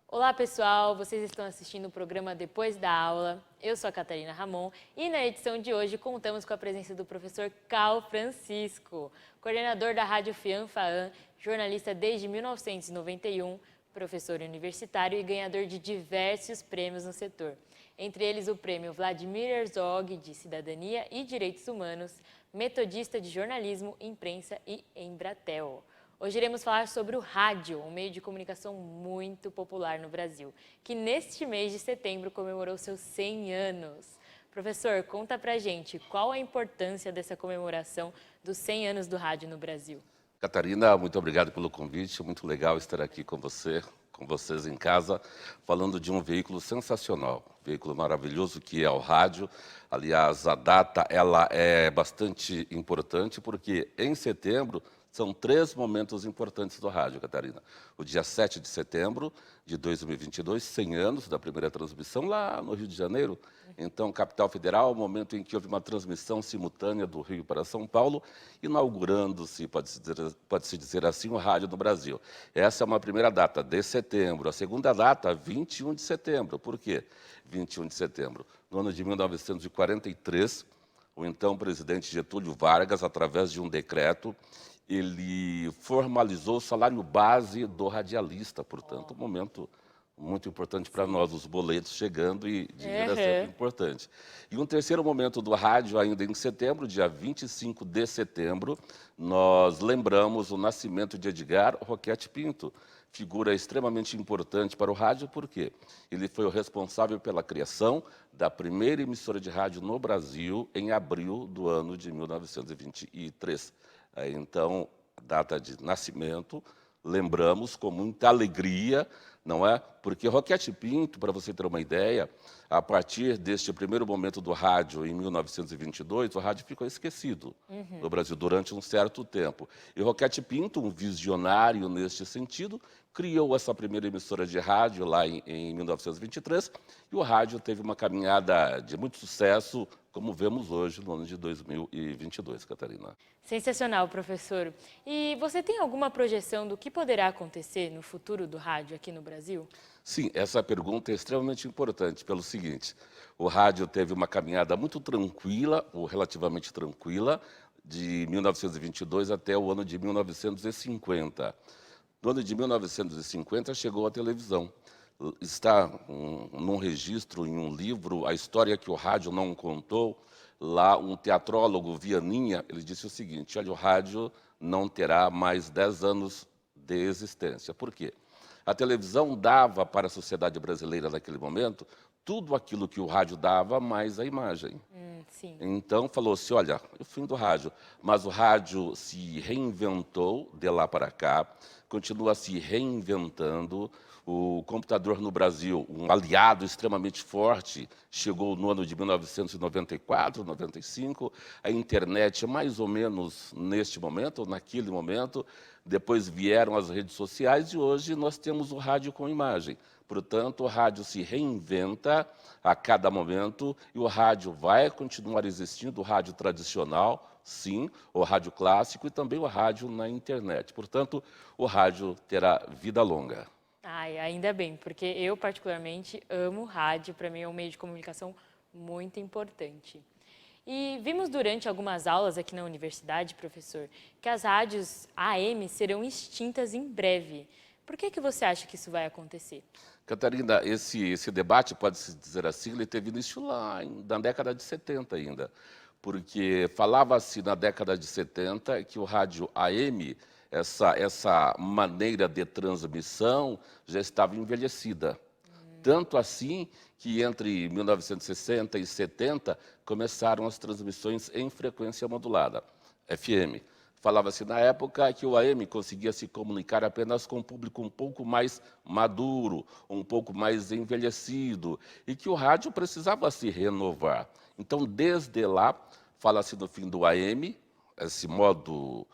Olá pessoal, vocês estão assistindo o programa Depois da Aula. Eu sou a Catarina Ramon e na edição de hoje contamos com a presença do professor Cal Francisco, coordenador da Rádio FIAM-FAAM, jornalista desde 1991, professor universitário e ganhador de diversos prêmios no setor. Entre eles o prêmio Vladimir Herzog de Cidadania e Direitos Humanos, metodista de jornalismo, imprensa e Embratel. Hoje iremos falar sobre o rádio, um meio de comunicação muito popular no Brasil, que neste mês de setembro comemorou seus 100 anos. Professor, conta pra gente qual a importância dessa comemoração dos 100 anos do rádio no Brasil. Catarina, muito obrigado pelo convite, muito legal estar aqui com você, com vocês em casa, falando de um veículo sensacional, um veículo maravilhoso que é o rádio. Aliás, a data ela é bastante importante porque em setembro são 3 momentos importantes do rádio, Catarina. O dia 7 de setembro de 2022, 100 anos da primeira transmissão lá no Rio de Janeiro. Então, capital federal, o momento em que houve uma transmissão simultânea do Rio para São Paulo, inaugurando-se, pode-se dizer assim, o rádio no Brasil. Essa é uma primeira data, de setembro. A segunda data, 21 de setembro. Por quê? 21 de setembro. No ano de 1943, o então presidente Getúlio Vargas, através de um decreto, ele formalizou o salário base do radialista, portanto, um momento muito importante para nós, os boletos chegando e dinheiro é sempre importante. E um terceiro momento do rádio, ainda em setembro, dia 25 de setembro, nós lembramos o nascimento de Edgar Roquete Pinto, figura extremamente importante para o rádio, porque ele foi o responsável pela criação da primeira emissora de rádio no Brasil em abril do ano de 1923. Então, data de nascimento, lembramos com muita alegria, não é? Porque Roquete Pinto, para você ter uma ideia, a partir deste primeiro momento do rádio, em 1922, o rádio ficou esquecido no Brasil durante um certo tempo. E Roquete Pinto, um visionário neste sentido, criou essa primeira emissora de rádio lá em 1923, e o rádio teve uma caminhada de muito sucesso, como vemos hoje no ano de 2022, Catarina. Sensacional, professor. E você tem alguma projeção do que poderá acontecer no futuro do rádio aqui no Brasil? Sim, essa pergunta é extremamente importante, pelo seguinte: o rádio teve uma caminhada muito tranquila, ou relativamente tranquila, de 1922 até o ano de 1950. No ano de 1950 chegou a televisão. Está num registro, em um livro, A História que o Rádio Não Contou. Lá um teatrólogo, Vianinha, ele disse o seguinte: olha, o rádio não terá mais 10 anos de existência. Por quê? A televisão dava para a sociedade brasileira naquele momento tudo aquilo que o rádio dava, mais a imagem. Sim. Então falou-se, olha, o fim do rádio. Mas o rádio se reinventou de lá para cá, continua se reinventando. O computador no Brasil, um aliado extremamente forte, chegou no ano de 1994, 95. A internet mais ou menos neste momento, ou naquele momento. Depois vieram as redes sociais e hoje nós temos o rádio com imagem. Portanto, o rádio se reinventa a cada momento e o rádio vai continuar existindo, o rádio tradicional, sim, o rádio clássico e também o rádio na internet. Portanto, o rádio terá vida longa. Ai, ainda bem, porque eu particularmente amo rádio, para mim é um meio de comunicação muito importante. E vimos durante algumas aulas aqui na universidade, professor, que as rádios AM serão extintas em breve. Por que você acha que isso vai acontecer? Catarina, esse debate, pode-se dizer assim, ele teve início lá na década de 70 ainda. Porque falava-se na década de 70 que o rádio AM, essa maneira de transmissão, já estava envelhecida. Tanto assim que entre 1960 e 70 começaram as transmissões em frequência modulada, FM. Falava-se na época que o AM conseguia se comunicar apenas com um público um pouco mais maduro, um pouco mais envelhecido, e que o rádio precisava se renovar. Então, desde lá, fala-se no fim do AM, esse modo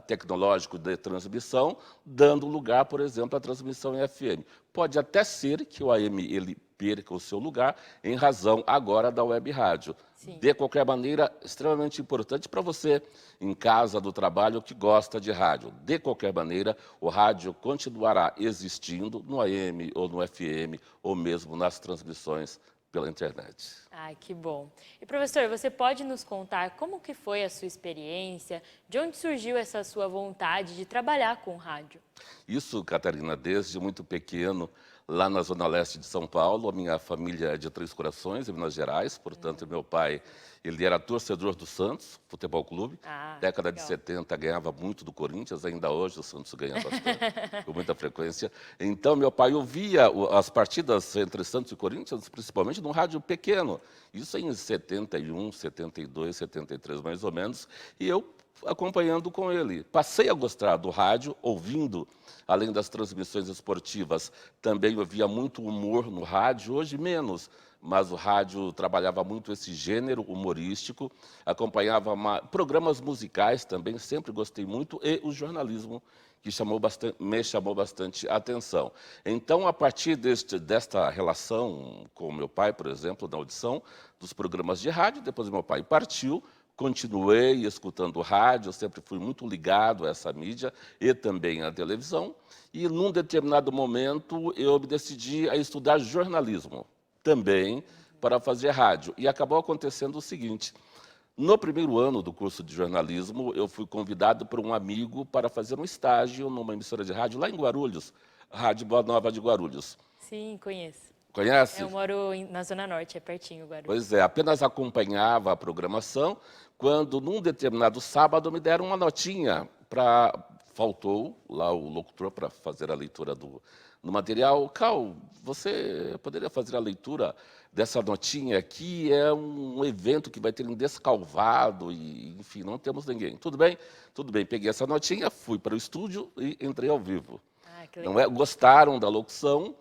tecnológico de transmissão, dando lugar, por exemplo, à transmissão em FM. Pode até ser que o AM ele perca o seu lugar em razão agora da web rádio. Sim. De qualquer maneira, extremamente importante para você em casa, do trabalho, que gosta de rádio. De qualquer maneira, o rádio continuará existindo no AM ou no FM ou mesmo nas transmissões pela internet. Ai, que bom. E professor, você pode nos contar como que foi a sua experiência, de onde surgiu essa sua vontade de trabalhar com rádio? Isso, Catarina, desde muito pequeno, lá na Zona Leste de São Paulo. A minha família é de Três Corações, em Minas Gerais. Portanto, meu pai, ele era torcedor do Santos Futebol Clube. Década de 70, ganhava muito do Corinthians. Ainda hoje o Santos ganha bastante, com muita frequência. Então, meu pai ouvia as partidas entre Santos e Corinthians, principalmente num rádio pequeno. Isso em 71, 72, 73, mais ou menos. E eu acompanhando com ele. Passei a gostar do rádio, ouvindo, além das transmissões esportivas, também ouvia muito humor no rádio, hoje menos, mas o rádio trabalhava muito esse gênero humorístico, acompanhava programas musicais também, sempre gostei muito, e o jornalismo, que me chamou bastante a atenção. Então, a partir desta relação com meu pai, por exemplo, na audição dos programas de rádio, depois meu pai partiu, continuei escutando rádio, sempre fui muito ligado a essa mídia e também à televisão. E, num determinado momento, eu me decidi a estudar jornalismo, também para fazer rádio. E acabou acontecendo o seguinte: no primeiro ano do curso de jornalismo, eu fui convidado por um amigo para fazer um estágio numa emissora de rádio lá em Guarulhos, Rádio Boa Nova de Guarulhos. Sim, conheço. Conhece? Eu moro na Zona Norte, é pertinho, Guarulhos. Pois é, apenas acompanhava a programação, quando, num determinado sábado, me deram uma notinha Faltou lá o locutor para fazer a leitura do material. Cal, você poderia fazer a leitura dessa notinha aqui? É um evento que vai ter em Descalvado e, enfim, não temos ninguém. Tudo bem? Tudo bem. Peguei essa notinha, fui para o estúdio e entrei ao vivo. Que legal. Não é? Gostaram da locução.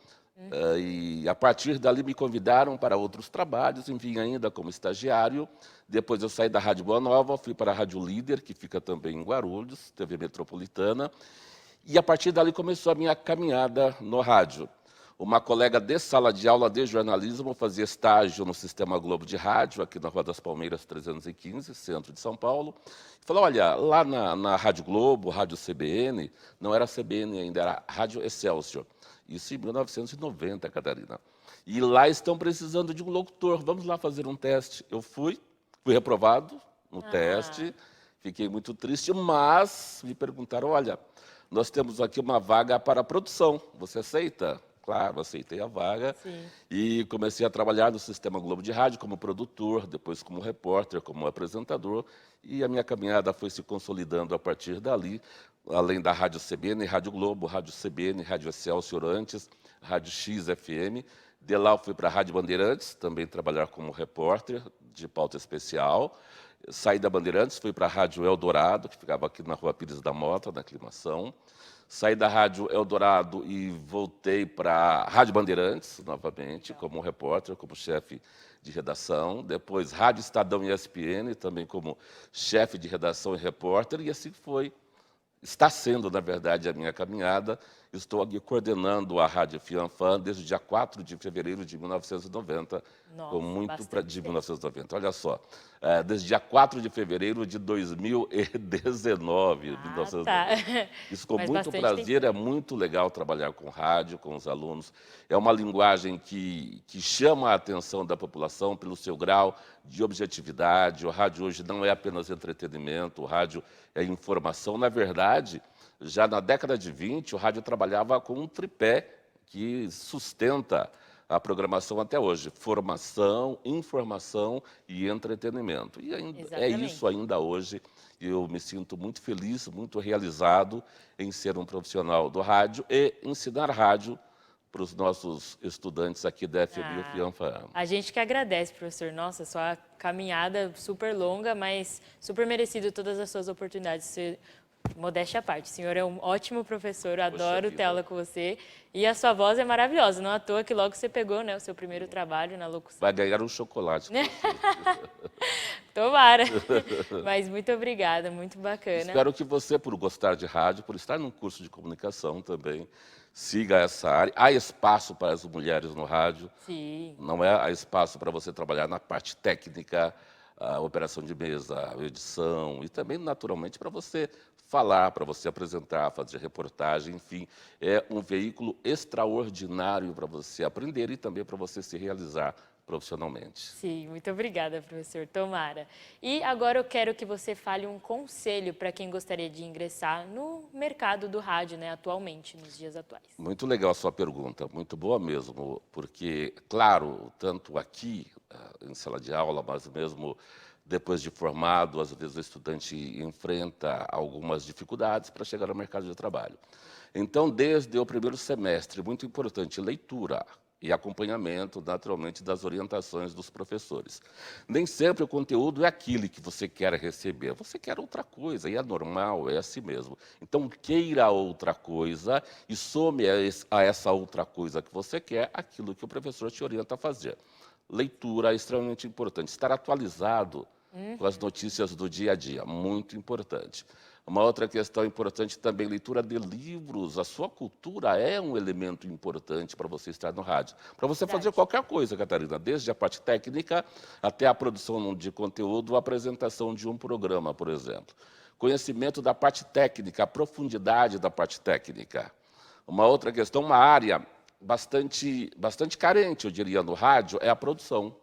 E a partir dali me convidaram para outros trabalhos, enfim, ainda como estagiário. Depois eu saí da Rádio Boa Nova, fui para a Rádio Líder, que fica também em Guarulhos, TV Metropolitana. E a partir dali começou a minha caminhada no rádio. Uma colega de sala de aula de jornalismo fazia estágio no Sistema Globo de Rádio, aqui na Rua das Palmeiras 315, centro de São Paulo. Falou, olha, lá na Rádio Globo, Rádio CBN, não era CBN ainda, era Rádio Excelsior. Isso em 1990, Catarina. E lá estão precisando de um locutor, vamos lá fazer um teste. Eu fui reprovado no teste, fiquei muito triste, mas me perguntaram, olha, nós temos aqui uma vaga para a produção, você aceita? Claro, aceitei a vaga. Sim. E comecei a trabalhar no Sistema Globo de Rádio como produtor, depois como repórter, como apresentador, e a minha caminhada foi se consolidando a partir dali, além da Rádio CBN, Rádio Globo, Rádio CBN, Rádio Excelsior antes, Rádio XFM. De lá eu fui para a Rádio Bandeirantes, também trabalhar como repórter de pauta especial. Saí da Bandeirantes, fui para a Rádio Eldorado, que ficava aqui na Rua Pires da Mota, na Aclimação. Saí da Rádio Eldorado e voltei para a Rádio Bandeirantes, novamente, como repórter, como chefe de redação. Depois, Rádio Estadão e ESPN, também como chefe de redação e repórter. E assim foi. Está sendo, na verdade, a minha caminhada. Estou aqui coordenando a Rádio Fianfan desde o dia 4 de fevereiro de 1990. Nossa, de 1990, olha só. Desde dia 4 de fevereiro de 2019. 1990. Tá. Isso com Mas muito bastante prazer, é muito legal trabalhar com rádio, com os alunos. É uma linguagem que chama a atenção da população pelo seu grau de objetividade. O rádio hoje não é apenas entretenimento, o rádio é informação. Na verdade, já na década de 20, o rádio trabalhava com um tripé que sustenta a programação até hoje: formação, informação e entretenimento. E ainda, é isso ainda hoje. Eu me sinto muito feliz, muito realizado em ser um profissional do rádio e ensinar rádio para os nossos estudantes aqui da FMU Fianfan. A gente que agradece, professor. Nossa, sua caminhada super longa, mas super merecido todas as suas oportunidades. Modéstia à parte, o senhor é um ótimo professor, eu adoro ter aula com você. E a sua voz é maravilhosa, não à toa que logo você pegou, né, o seu primeiro trabalho na locução. Vai ganhar um chocolate. Tomara. Mas muito obrigada, muito bacana. Espero que você, por gostar de rádio, por estar num curso de comunicação também, siga essa área. Há espaço para as mulheres no rádio. Sim. Não é? Há espaço para você trabalhar na parte técnica, a operação de mesa, a edição e também, naturalmente, para você falar, para você apresentar, fazer reportagem, enfim. É um veículo extraordinário para você aprender e também para você se realizar profissionalmente. Sim, muito obrigada, professor. Tomara. E agora eu quero que você fale um conselho para quem gostaria de ingressar no mercado do rádio, né, atualmente, nos dias atuais. Muito legal a sua pergunta, muito boa mesmo, porque, claro, tanto aqui em sala de aula, mas mesmo depois de formado, às vezes o estudante enfrenta algumas dificuldades para chegar ao mercado de trabalho. Então, desde o primeiro semestre, muito importante, leitura e acompanhamento, naturalmente, das orientações dos professores. Nem sempre o conteúdo é aquilo que você quer receber, você quer outra coisa, e é normal, é assim mesmo. Então, queira outra coisa e some a essa outra coisa que você quer aquilo que o professor te orienta a fazer. Leitura é extremamente importante, estar atualizado com as notícias do dia a dia, muito importante. Uma outra questão importante também, leitura de livros. A sua cultura é um elemento importante para você estar no rádio. Para você fazer qualquer coisa, Catarina, desde a parte técnica até a produção de conteúdo, a apresentação de um programa, por exemplo. Conhecimento da parte técnica, a profundidade da parte técnica. Uma outra questão, uma área bastante carente, eu diria, no rádio, é a produção.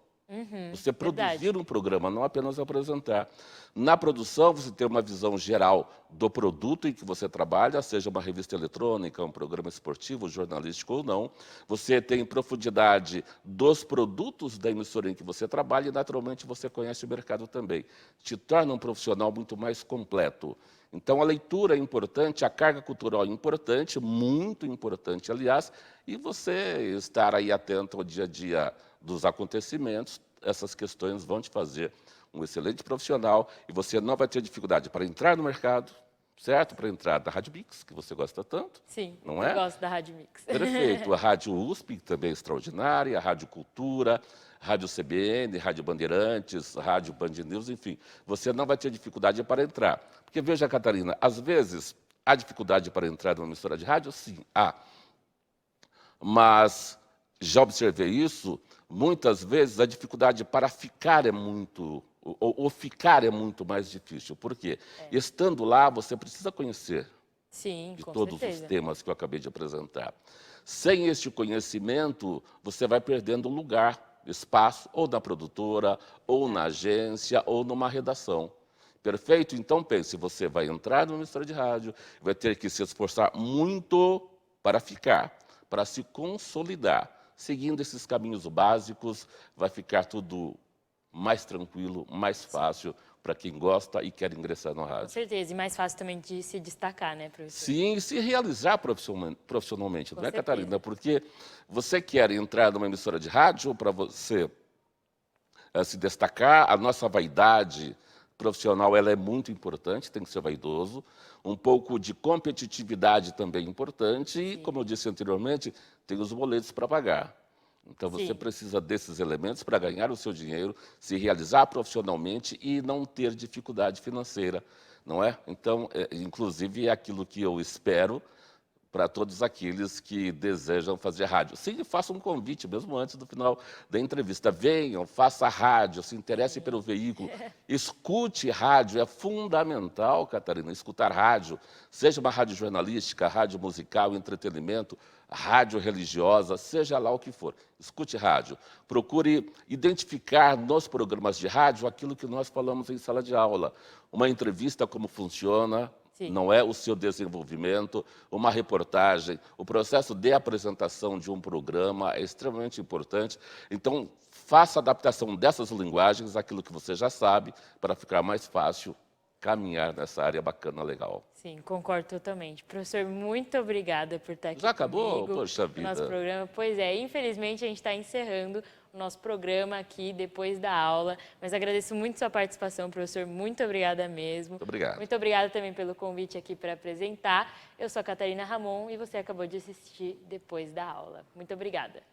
Você produzir um programa, não apenas apresentar. Na produção, você tem uma visão geral do produto em que você trabalha, seja uma revista eletrônica, um programa esportivo, jornalístico ou não. Você tem profundidade dos produtos da emissora em que você trabalha e, naturalmente, você conhece o mercado também. Te torna um profissional muito mais completo. Então, a leitura é importante, a carga cultural é importante, muito importante, aliás, e você estar aí atento ao dia a dia dos acontecimentos, essas questões vão te fazer um excelente profissional e você não vai ter dificuldade para entrar no mercado, certo? Para entrar na Rádio Mix, que você gosta tanto. Sim, não eu gosto da Rádio Mix. Perfeito. A Rádio USP, que também é extraordinária, a Rádio Cultura, Rádio CBN, Rádio Bandeirantes, Rádio Band News, enfim. Você não vai ter dificuldade para entrar. Porque, veja, Catarina, às vezes, há dificuldade para entrar numa emissora de rádio? Sim, há. Mas, já observei isso, muitas vezes a dificuldade para ficar é muito... Ou ficar é muito mais difícil. Por quê? Estando lá, você precisa conhecer Sim, de com todos certeza. os temas que eu acabei de apresentar. Sem este conhecimento, você vai perdendo lugar, espaço, ou na produtora, ou na agência, ou numa redação. Perfeito? Então, pense, você vai entrar numa emissora de rádio, vai ter que se esforçar muito para ficar, para se consolidar. Seguindo esses caminhos básicos, vai ficar tudo mais tranquilo, mais fácil para quem gosta e quer ingressar no rádio. Com certeza, e mais fácil também de se destacar, né, professor? Sim, e se realizar profissionalmente, não é, certeza. Catarina? Porque você quer entrar numa emissora de rádio para você se destacar, a nossa vaidade profissional ela é muito importante, tem que ser vaidoso, um pouco de competitividade também é importante e, como eu disse anteriormente, tem os boletos para pagar. Então, você precisa desses elementos para ganhar o seu dinheiro, se realizar profissionalmente e não ter dificuldade financeira, não é? Então, inclusive, é aquilo que eu espero para todos aqueles que desejam fazer rádio. Sim, faça um convite, mesmo antes do final da entrevista. Venham, faça rádio, se interesse pelo veículo. Escute rádio, é fundamental, Catarina, escutar rádio. Seja uma rádio jornalística, rádio musical, entretenimento, rádio religiosa, seja lá o que for. Escute rádio. Procure identificar nos programas de rádio aquilo que nós falamos em sala de aula. Uma entrevista, como funciona, não é o seu desenvolvimento, uma reportagem, o processo de apresentação de um programa é extremamente importante. Então, faça a adaptação dessas linguagens àquilo que você já sabe, para ficar mais fácil caminhar nessa área bacana, legal. Sim, concordo totalmente. Professor, muito obrigada por estar aqui Já acabou? comigo Poxa no nosso vida. programa. Pois é, infelizmente a gente está encerrando o nosso programa aqui depois da aula, mas agradeço muito sua participação, professor. Muito obrigada mesmo. Muito obrigado. Muito obrigada também pelo convite aqui para apresentar. Eu sou a Catarina Ramon e você acabou de assistir Depois da Aula. Muito obrigada.